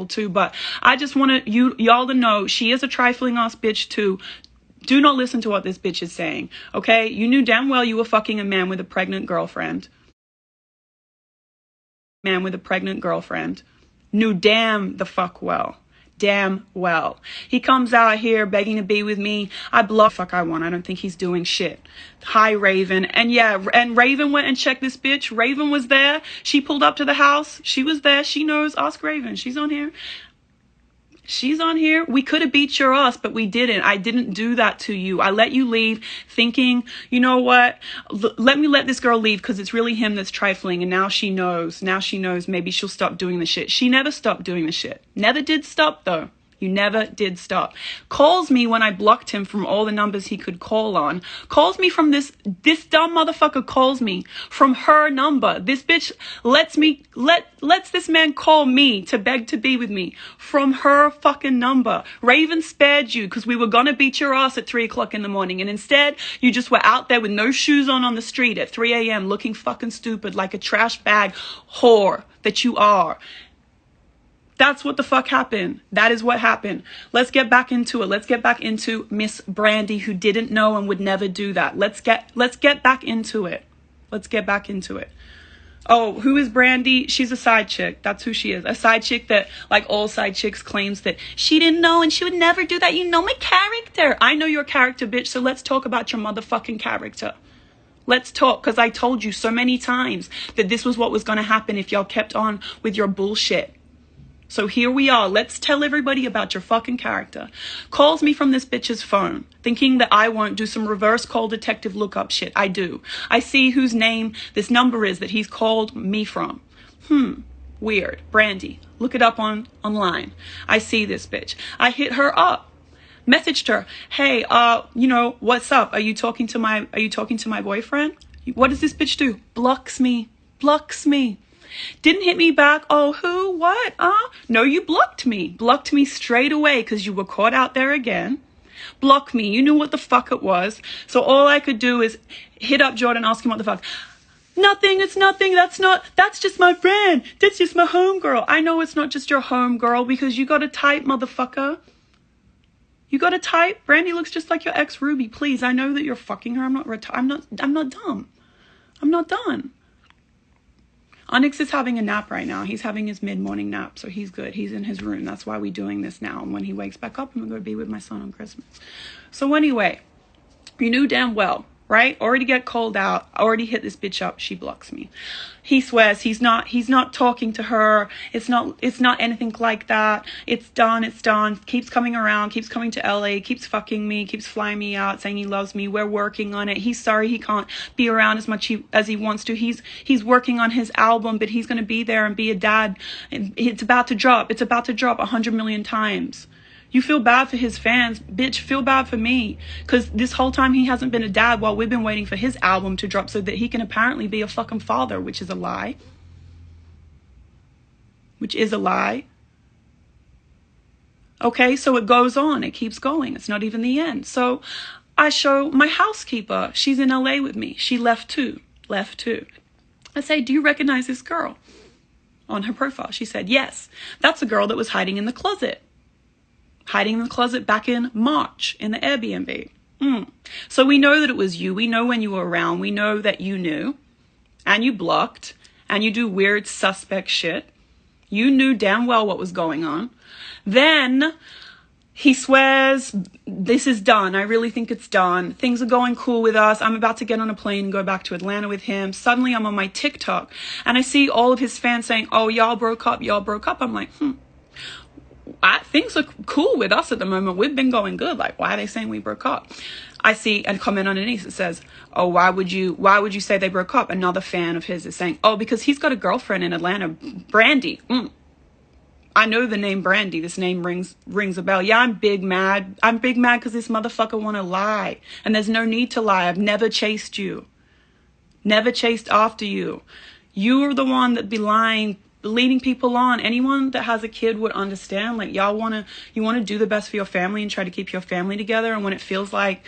too, but I just want y'all to know she is a trifling ass bitch too. Do not listen to what this bitch is saying, okay? You knew damn well you were fucking a man with a pregnant girlfriend. Man with a pregnant girlfriend. Knew damn the fuck well. Damn well. He comes out here begging to be with me. I block fuck I want. I don't think he's doing shit. Hi, Raven. And yeah, and Raven went and checked this bitch. Raven was there. She pulled up to the house. She was there. She knows. Ask Raven. She's on here. She's on here. We could have beat your ass, but we didn't. I didn't do that to you. I let you leave thinking, you know what? Let me let this girl leave because it's really him that's trifling. And now she knows. Now she knows maybe she'll stop doing the shit. She never stopped doing the shit. Never did stop though. You never did stop. Calls me when I blocked him from all the numbers he could call on. Calls me from this dumb motherfucker calls me from her number. This bitch lets this man call me to beg to be with me from her fucking number. Raven spared you because we were gonna beat your ass at 3 o'clock in the morning. And instead, you just were out there with no shoes on the street at 3 a.m. looking fucking stupid like a trash bag whore that you are. That's what the fuck happened. That is what happened. Let's get back into it. Let's get back into Miss Brandy, who didn't know and would never do that. Let's get back into it. Let's get back into it. Oh, who is Brandy? She's a side chick. That's who she is. A side chick that, like all side chicks, claims that she didn't know and she would never do that. You know my character. I know your character, bitch. So let's talk about your motherfucking character. Let's talk, because I told you so many times that this was what was going to happen if y'all kept on with your bullshit. So here we are. Let's tell everybody about your fucking character. Calls me from this bitch's phone, thinking that I won't do some reverse call detective lookup shit. I do. I see whose name this number is that he's called me from. Weird. Brandy. Look it up online. I see this bitch. I hit her up. Messaged her. Hey, you know, what's up? Are you talking to my boyfriend? What does this bitch do? Blocks me. Blocks me. Didn't hit me back. Oh, who? What? No, you blocked me. Blocked me straight away because you were caught out there again. Block me. You knew what the fuck it was. So all I could do is hit up Jordan, ask him what the fuck. Nothing. It's nothing. That's just my friend. That's just my homegirl. I know it's not just your homegirl because you got a type, motherfucker. You got a type. Brandy looks just like your ex Ruby. Please, I know that you're fucking her. I'm not dumb. I'm not done. Onyx is having a nap right now. He's having his mid-morning nap, so he's good. He's in his room. That's why we're doing this now. And when he wakes back up, I'm going to be with my son on Christmas. So anyway, you knew damn well, right? Already get called out. Already hit this bitch up. She blocks me. He swears he's not talking to her. It's not anything like that. It's done. Keeps coming around, keeps coming to LA, keeps fucking me, keeps flying me out, saying he loves me. We're working on it. He's sorry he can't be around as much as he wants to. He's working on his album, but he's going to be there and be a dad. It's about to drop. It's about to drop 100 million times. You feel bad for his fans. Bitch, feel bad for me. Because this whole time he hasn't been a dad while we've been waiting for his album to drop so that he can apparently be a fucking father, which is a lie. Which is a lie. Okay, so it goes on. It keeps going. It's not even the end. So I show my housekeeper. She's in LA with me. She left too. I say, do you recognize this girl? On her profile. She said, yes. That's a girl that was hiding in the closet. Hiding in the closet back in March in the Airbnb. So we know that it was you. We know when you were around. We know that you knew. And you blocked. And you do weird suspect shit. You knew damn well what was going on. Then he swears, this is done. I really think it's done. Things are going cool with us. I'm about to get on a plane and go back to Atlanta with him. Suddenly I'm on my TikTok. And I see all of his fans saying, oh, y'all broke up. I'm like, things are cool with us at the moment. We've been going good. Like, why are they saying we broke up? I see a comment underneath that says, oh, why would you say they broke up? Another fan of his is saying, oh, because he's got a girlfriend in Atlanta, Brandy. I know the name Brandy. This name rings a bell. Yeah, I'm big mad. I'm big mad because this motherfucker want to lie. And there's no need to lie. I've never chased you. Never chased after you. You are the one that be lying, leading people on. Anyone that has a kid would understand. Like, you want to do the best for your family and try to keep your family together. And when it feels like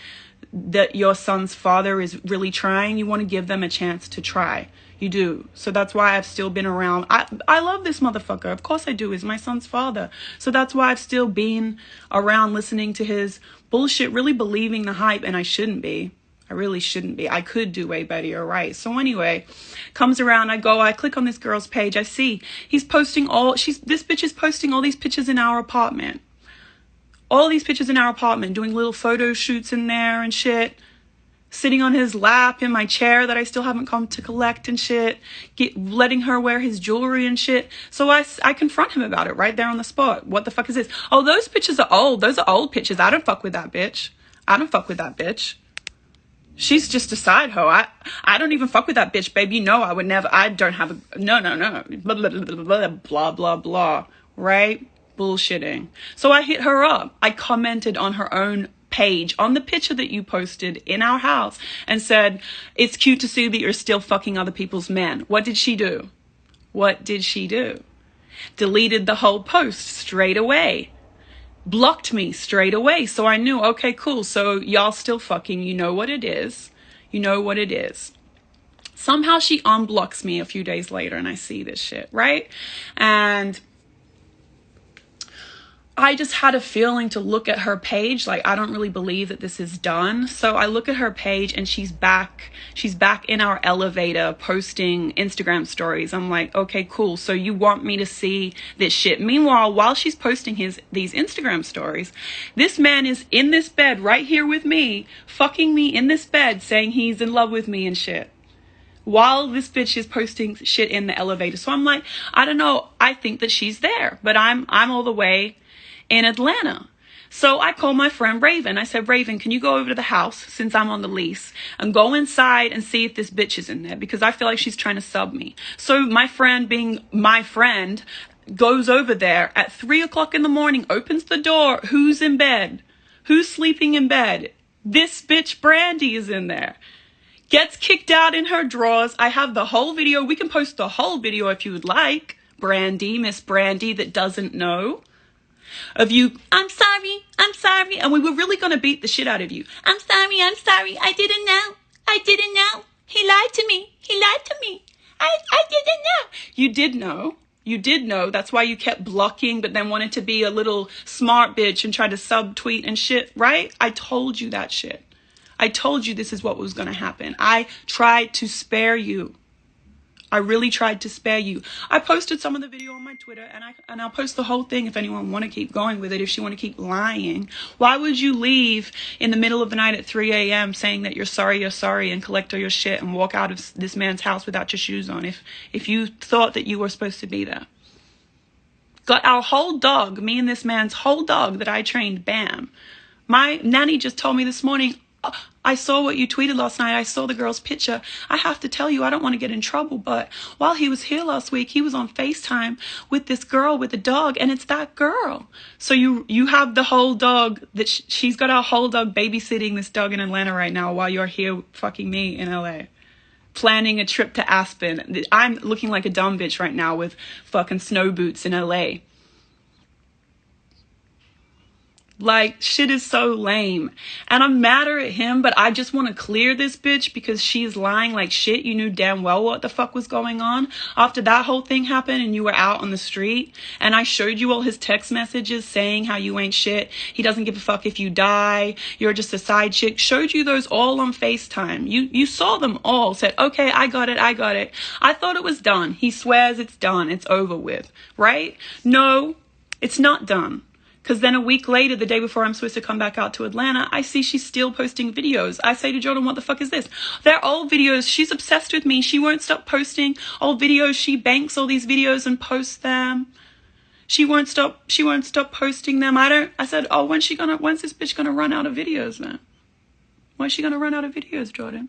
that your son's father is really trying, you want to give them a chance to try. You do. So that's why I've still been around. I love this motherfucker. Of course I do. He's my son's father. So that's why I've still been around listening to his bullshit, really believing the hype, and I shouldn't be. I really shouldn't be. I could do way better, you're right. So anyway, comes around, I click on this girl's page, I see he's posting this bitch is posting all these pictures in our apartment. All these pictures in our apartment, doing little photo shoots in there and shit. Sitting on his lap in my chair that I still haven't come to collect and shit. Letting her wear his jewelry and shit. So I confront him about it right there on the spot. What the fuck is this? Oh, those pictures are old. Those are old pictures. I don't fuck with that bitch. I don't fuck with that bitch. She's just a side hoe. I don't even fuck with that bitch, babe. You know I would never. I don't have a... No. Blah, blah, blah, blah, blah, blah. Right? Bullshitting. So I hit her up. I commented on her own page on the picture that you posted in our house and said, it's cute to see that you're still fucking other people's men. What did she do? What did she do? Deleted the whole post straight away. Blocked me straight away. So I knew, okay, cool. So y'all still fucking, you know what it is. You know what it is. Somehow she unblocks me a few days later and I see this shit, right? And I just had a feeling to look at her page. Like, I don't really believe that this is done. So I look at her page and she's back in our elevator posting Instagram stories. I'm like, okay, cool. So you want me to see this shit. Meanwhile, while she's posting these Instagram stories, this man is in this bed right here with me, fucking me in this bed, saying he's in love with me and shit. While this bitch is posting shit in the elevator. So I'm like, I don't know. I think that she's there, but I'm all the way in Atlanta. So I called my friend Raven. I said, Raven, can you go over to the house since I'm on the lease and go inside and see if this bitch is in there? Because I feel like she's trying to sub me. So my friend, being my friend, goes over there at 3 o'clock in the morning, opens the door. Who's in bed? Who's sleeping in bed? This bitch Brandy is in there. Gets kicked out in her drawers. I have the whole video. We can post the whole video if you would like. Brandy, Miss Brandy that doesn't know. Of you, I'm sorry, and we were really going to beat the shit out of you. I'm sorry, I didn't know. He lied to me, I didn't know. You did know, that's why you kept blocking, but then wanted to be a little smart bitch and tried to subtweet and shit, right? I told you that shit. I told you this is what was going to happen. I tried to spare you. I really tried to spare you. I posted some of the video on my Twitter, and I'll post the whole thing if anyone want to keep going with it, if she want to keep lying. Why would you leave in the middle of the night at 3 a.m. saying that you're sorry, and collect all your shit and walk out of this man's house without your shoes on if you thought that you were supposed to be there? Got our whole dog, me and this man's whole dog that I trained, Bam. My nanny just told me this morning, I saw what you tweeted last night. I saw the girl's picture. I have to tell you, I don't want to get in trouble, but while he was here last week, he was on FaceTime with this girl with a dog, and it's that girl. So you have the whole dog that she's got our whole dog babysitting this dog in Atlanta right now while you're here fucking me in LA. Planning a trip to Aspen. I'm looking like a dumb bitch right now with fucking snow boots in LA. Like, shit is so lame. And I'm madder at him, but I just want to clear this bitch because she's lying like shit. You knew damn well what the fuck was going on. After that whole thing happened and you were out on the street and I showed you all his text messages saying how you ain't shit. He doesn't give a fuck if you die. You're just a side chick. Showed you those all on FaceTime. You saw them all. Said, okay, I got it. I thought it was done. He swears it's done. It's over with. Right? No, it's not done. Because then a week later, the day before I'm supposed to come back out to Atlanta, I see she's still posting videos. I say to Jordan, what the fuck is this? They're old videos. She's obsessed with me. She won't stop posting old videos. She banks all these videos and posts them. She won't stop posting them. I said, oh, when's this bitch gonna run out of videos, man? When's she gonna run out of videos, Jordan?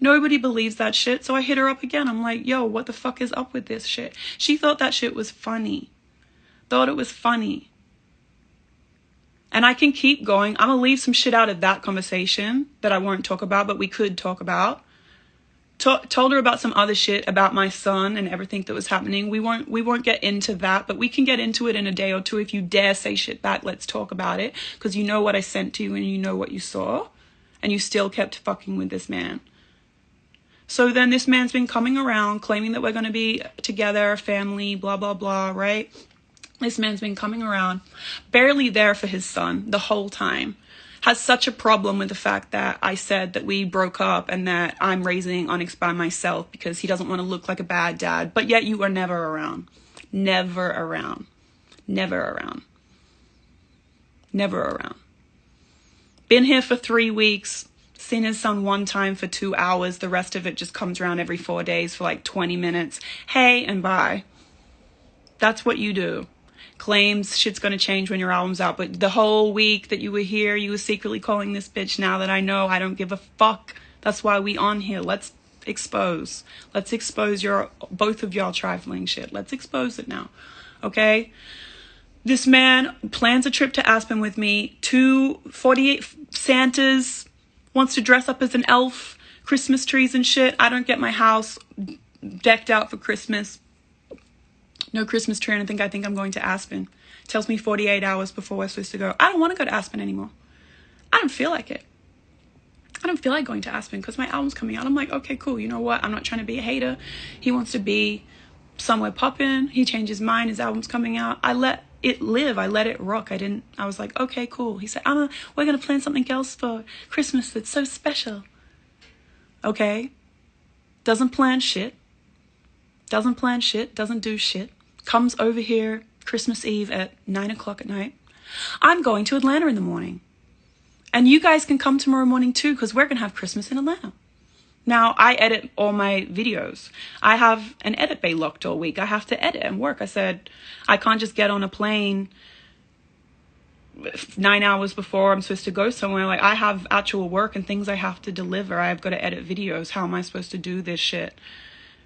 Nobody believes that shit. So I hit her up again. I'm like, yo, what the fuck is up with this shit? She thought that shit was funny. Thought it was funny. And I can keep going. I'm going to leave some shit out of that conversation that I won't talk about, but we could talk about. Told her about some other shit about my son and everything that was happening. We won't get into that, but we can get into it in a day or two. If you dare say shit back, let's talk about it. Because you know what I sent to you and you know what you saw. And you still kept fucking with this man. So then this man's been coming around claiming that we're going to be together, family, blah, blah, blah, right? This man's been coming around, barely there for his son the whole time. Has such a problem with the fact that I said that we broke up and that I'm raising Onyx by myself because he doesn't want to look like a bad dad. But yet you are never around. Never around. Never around. Never around. Been here for 3 weeks. Seen his son one time for 2 hours. The rest of it just comes around every 4 days for like 20 minutes. Hey and bye. That's what you do. Claims shit's gonna change when your album's out, but the whole week that you were here, you were secretly calling this bitch. Now that I know, I don't give a fuck. That's why we on here. Let's expose your both of y'all trifling shit. Let's expose it now. Okay? This man plans a trip to Aspen with me. 248 Santas, wants to dress up as an elf, Christmas trees and shit. I don't get my house decked out for Christmas. No Christmas tree, and I think I'm going to Aspen. Tells me 48 hours before we're supposed to go. I don't want to go to Aspen anymore. I don't feel like it. I don't feel like going to Aspen because my album's coming out. I'm like, okay, cool. You know what? I'm not trying to be a hater. He wants to be somewhere popping. He changed his mind. His album's coming out. I let it live. I let it rock. I was like, okay, cool. He said, we're going to plan something else for Christmas that's so special. Okay. Doesn't plan shit. Doesn't plan shit. Doesn't do shit. Comes over here Christmas Eve at 9 o'clock at night. I'm going to Atlanta in the morning. And you guys can come tomorrow morning too, because we're going to have Christmas in Atlanta. Now, I edit all my videos. I have an edit bay locked all week. I have to edit and work. I said, I can't just get on a plane 9 hours before I'm supposed to go somewhere. Like, I have actual work and things I have to deliver. I've got to edit videos. How am I supposed to do this shit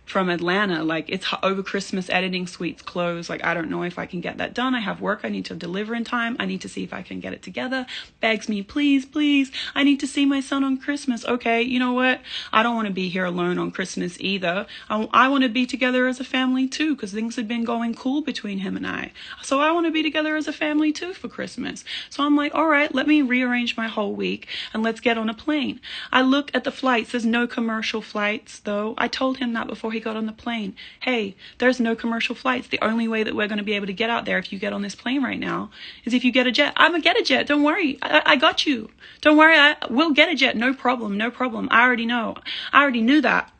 from Atlanta? Like, it's over Christmas, editing suites closed. Like, I don't know if I can get that done. I have work I need to deliver in time. I need to see if I can get it together. Begs me, please, please, I need to see my son on Christmas. Okay, you know what? I don't want to be here alone on Christmas either. I want to be together as a family too, because things had been going cool between him and I. So I want to be together as a family too for Christmas. So I'm like, all right, let me rearrange my whole week and let's get on a plane. I look at the flights. There's no commercial flights though. I told him that before he got on the plane. Hey, there's no commercial flights. The only way that we're going to be able to get out there if you get on this plane right now is if you get a jet. I'm going to get a jet. Don't worry. I got you. Don't worry. We'll get a jet. No problem. No problem. I already know. I already knew that.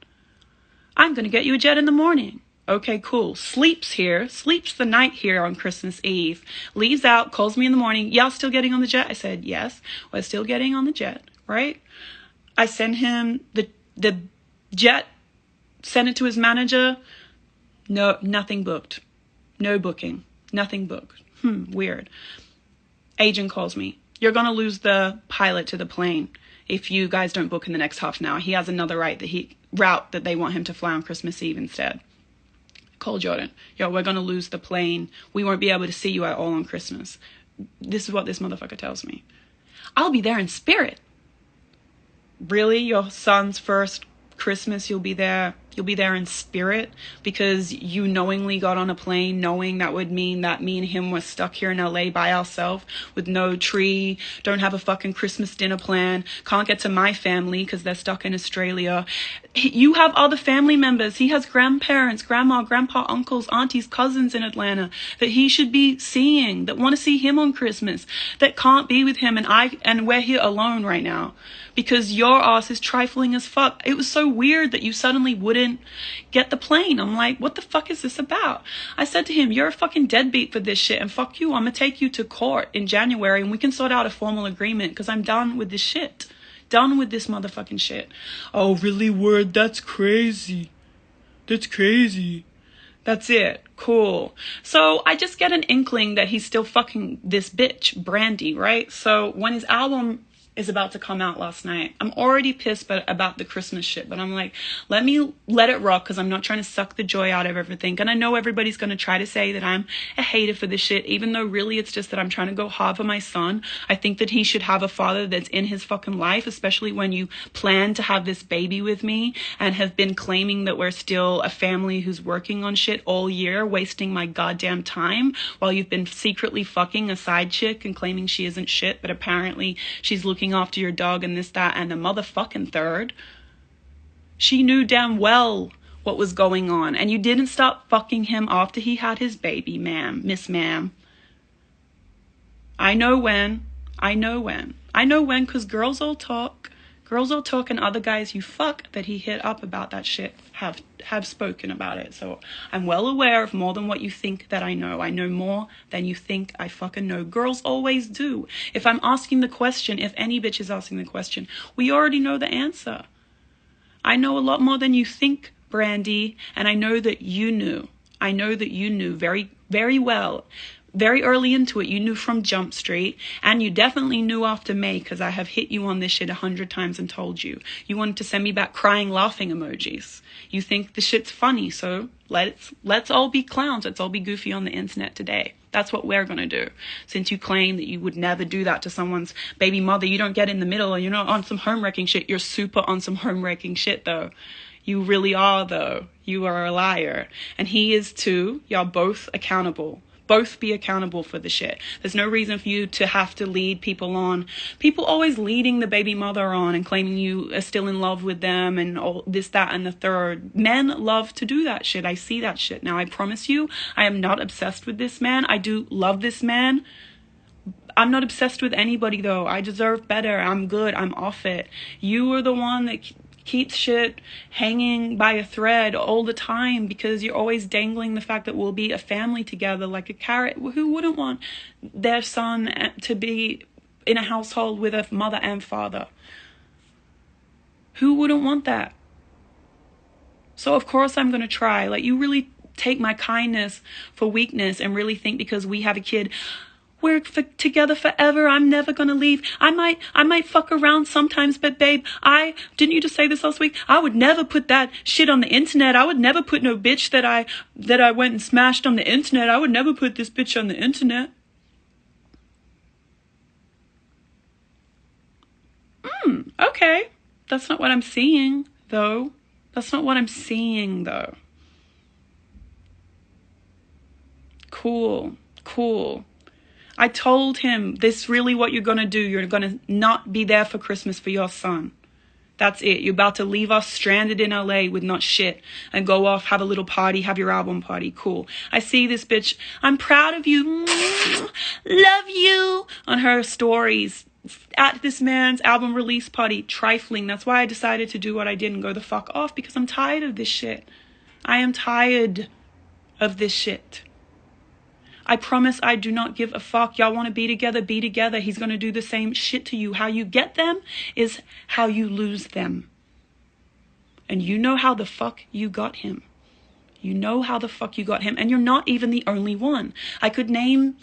I'm going to get you a jet in the morning. Okay, cool. Sleeps the night here on Christmas Eve. Leaves out, calls me in the morning. Y'all still getting on the jet? I said, yes, we're still getting on the jet, right? I send him the jet. Send it to his manager. No, nothing booked. No booking. Nothing booked. Weird. Agent calls me. You're going to lose the pilot to the plane if you guys don't book in the next half an hour. He has another route that they want him to fly on Christmas Eve instead. Call Jordan. Yo, we're going to lose the plane. We won't be able to see you at all on Christmas. This is what this motherfucker tells me. I'll be there in spirit. Really? Your son's first Christmas, you'll be there in spirit because you knowingly got on a plane knowing that would mean that me and him were stuck here in LA by ourselves with no tree, don't have a fucking Christmas dinner plan, can't get to my family because they're stuck in Australia. You have other family members. He has grandparents, grandma, grandpa, uncles, aunties, cousins in Atlanta that he should be seeing, that want to see him on Christmas, that can't be with him, and we're here alone right now because your ass is trifling as fuck. It was so weird that you suddenly wouldn't get the plane. I'm like, what the fuck is this about? I said to him, you're a fucking deadbeat for this shit, and fuck you, I'm gonna take you to court in January and we can sort out a formal agreement because I'm done with this shit. Done with this motherfucking shit. Oh, really? Word? That's crazy. That's crazy. That's it. Cool. So I just get an inkling that he's still fucking this bitch, Brandy, right? So when his album is about to come out last night, I'm already pissed about the Christmas shit, but I'm like, let it rock because I'm not trying to suck the joy out of everything. And I know everybody's going to try to say that I'm a hater for this shit, even though really it's just that I'm trying to go hard for my son. I think that he should have a father that's in his fucking life, especially when you plan to have this baby with me and have been claiming that we're still a family who's working on shit all year, wasting my goddamn time while you've been secretly fucking a side chick and claiming she isn't shit, but apparently she's looking after your dog and this, that, and the motherfucking third. She knew damn well what was going on. And you didn't stop fucking him after he had his baby, ma'am, Miss Ma'am. I know when. I know when. I know when, because girls all talk. Girls all talk, and other guys you fuck that he hit up about that shit have spoken about it. So I'm well aware of more than what you think that I know. I know more than you think I fucking know. Girls always do. If I'm asking the question, if any bitch is asking the question, we already know the answer. I know a lot more than you think, Brandy, and I know that you knew. I know that you knew very, very well. Very early into it, you knew from Jump Street, and you definitely knew after May, because I have hit you on this shit 100 times and told you. You wanted to send me back crying, laughing emojis. You think the shit's funny, so let's all be clowns. Let's all be goofy on the internet today. That's what we're gonna do. Since you claim that you would never do that to someone's baby mother, you don't get in the middle, and you're not on some home wrecking shit. You're super on some home wrecking shit, though. You really are, though. You are a liar. And he is too. Y'all both accountable. Both be accountable for the shit. There's no reason for you to have to lead people on. People always leading the baby mother on and claiming you are still in love with them and all this, that, and the third. Men love to do that shit. I see that shit. Now, I promise you, I am not obsessed with this man. I do love this man. I'm not obsessed with anybody, though. I deserve better. I'm good. I'm off it. You are the one that keeps shit hanging by a thread all the time, because you're always dangling the fact that we'll be a family together like a carrot. Who wouldn't want their son to be in a household with a mother and father? Who wouldn't want that? So of course I'm going to try. Like, you really take my kindness for weakness and really think because we have a kid, we're together forever. I'm never going to leave. I might fuck around sometimes, but babe, didn't you just say this last week? I would never put that shit on the internet. I would never put no bitch that I went and smashed on the internet. I would never put this bitch on the internet. Okay. That's not what I'm seeing, though. That's not what I'm seeing, though. Cool. I told him, this really what you're going to do. You're going to not be there for Christmas for your son. That's it. You're about to leave us stranded in LA with not shit and go off, have a little party, have your album party. Cool. I see this bitch. I'm proud of you. Love you. On her stories at this man's album release party. Trifling. That's why I decided to do what I did and go the fuck off, because I'm tired of this shit. I am tired of this shit. I promise I do not give a fuck. Y'all want to be together, be together. He's going to do the same shit to you. How you get them is how you lose them. And you know how the fuck you got him. You know how the fuck you got him. And you're not even the only one. I could name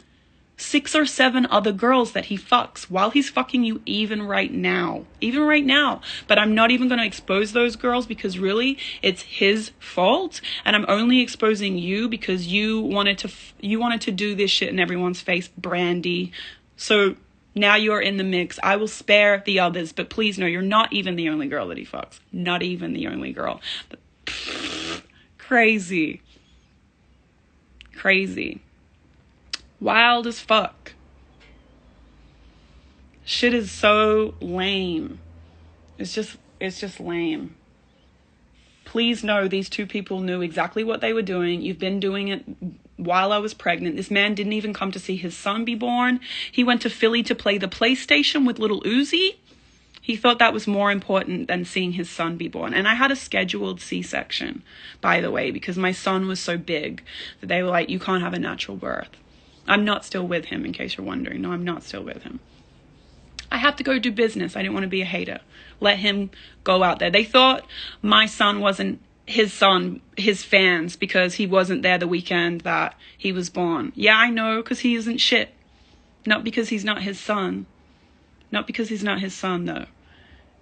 6 or 7 other girls that he fucks while he's fucking you even right now. Even right now. But I'm not even going to expose those girls, because really it's his fault. And I'm only exposing you because you wanted to do this shit in everyone's face, Brandy. So now you're in the mix. I will spare the others, but please know you're not even the only girl that he fucks. Not even the only girl. But, crazy. Wild as fuck. Shit is so lame. It's just lame. Please know these 2 people knew exactly what they were doing. You've been doing it while I was pregnant. This man didn't even come to see his son be born. He went to Philly to play the PlayStation with little Uzi. He thought that was more important than seeing his son be born. And I had a scheduled C-section, by the way, because my son was so big that they were like, you can't have a natural birth. I'm not still with him, in case you're wondering. No, I'm not still with him. I have to go do business. I didn't want to be a hater. Let him go out there. They thought my son wasn't his son, his fans, because he wasn't there the weekend that he was born. Yeah, I know, because he isn't shit. Not because he's not his son. Not because he's not his son, though.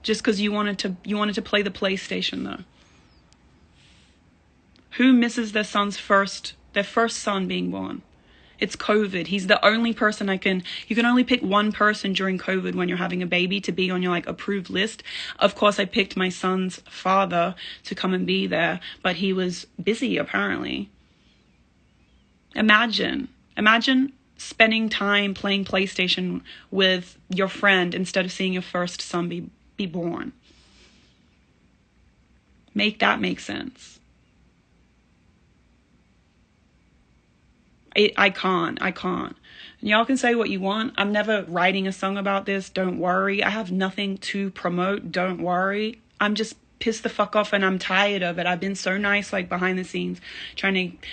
Just because you wanted to play the PlayStation, though. Who misses their first son being born? It's COVID. He's the only person you can only pick one person during COVID when you're having a baby to be on your approved list. Of course, I picked my son's father to come and be there, but he was busy apparently. Imagine spending time playing PlayStation with your friend instead of seeing your first son be born. Make that make sense. I can't. And y'all can say what you want. I'm never writing a song about this. Don't worry. I have nothing to promote. Don't worry. I'm just pissed the fuck off and I'm tired of it. I've been so nice, like behind the scenes, trying to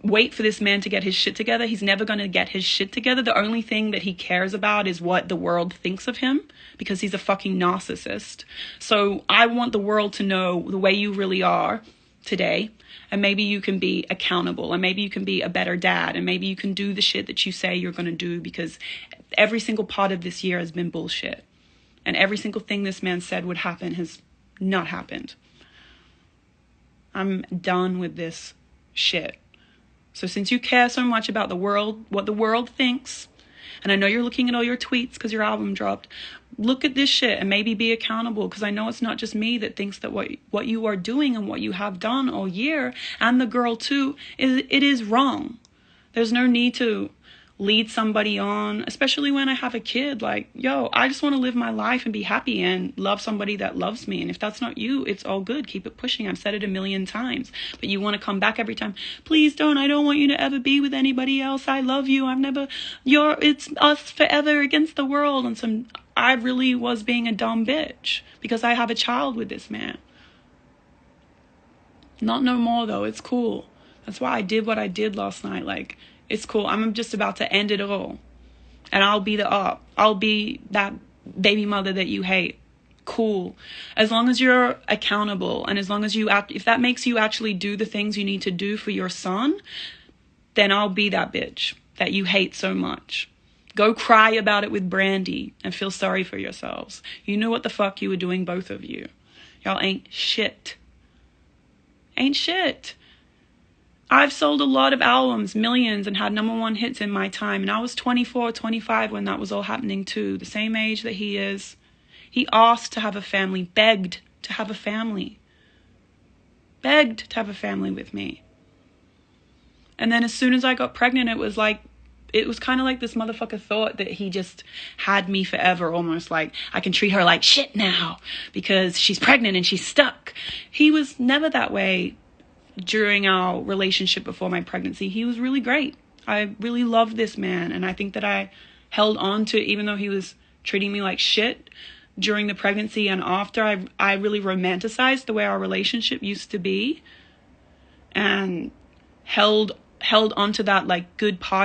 wait for this man to get his shit together. He's never going to get his shit together. The only thing that he cares about is what the world thinks of him, because he's a fucking narcissist. So I want the world to know the way you really are today, and maybe you can be accountable, and maybe you can be a better dad, and maybe you can do the shit that you say you're going to do, because every single part of this year has been bullshit, and every single thing this man said would happen has not happened. I'm done with this shit. So since you care so much about the world, what the world thinks, and I know you're looking at all your tweets because your album dropped, look at this shit and maybe be accountable, because I know it's not just me that thinks that what you are doing and what you have done all year, and the girl too, it is wrong. There's no need to lead somebody on, especially when I have a kid. Like, yo, I just want to live my life and be happy and love somebody that loves me. And if that's not you, it's all good. Keep it pushing. I've said it a million times, but you want to come back every time. Please don't. I don't want you to ever be with anybody else. I love you. It's us forever against the world. And I really was being a dumb bitch because I have a child with this man. Not no more though. It's cool. That's why I did what I did last night. Like, it's cool. I'm just about to end it all. And I'll be I'll be that baby mother that you hate. Cool. As long as you're accountable, and as long as if that makes you actually do the things you need to do for your son, then I'll be that bitch that you hate so much. Go cry about it with Brandy and feel sorry for yourselves. You know what the fuck you were doing, both of you. Y'all ain't shit. Ain't shit. I've sold a lot of albums, millions, and had #1 hits in my time. And I was 24, 25 when that was all happening too. The same age that he is. He asked to have a family, begged to have a family. Begged to have a family with me. And then as soon as I got pregnant, it was kind of like this motherfucker thought that he just had me forever, almost like I can treat her like shit now because she's pregnant and she's stuck. He was never that way. During our relationship before my pregnancy, he was really great. I really loved this man, and I think that I held on to it, even though he was treating me like shit during the pregnancy and after. I really romanticized the way our relationship used to be, and held onto that like good part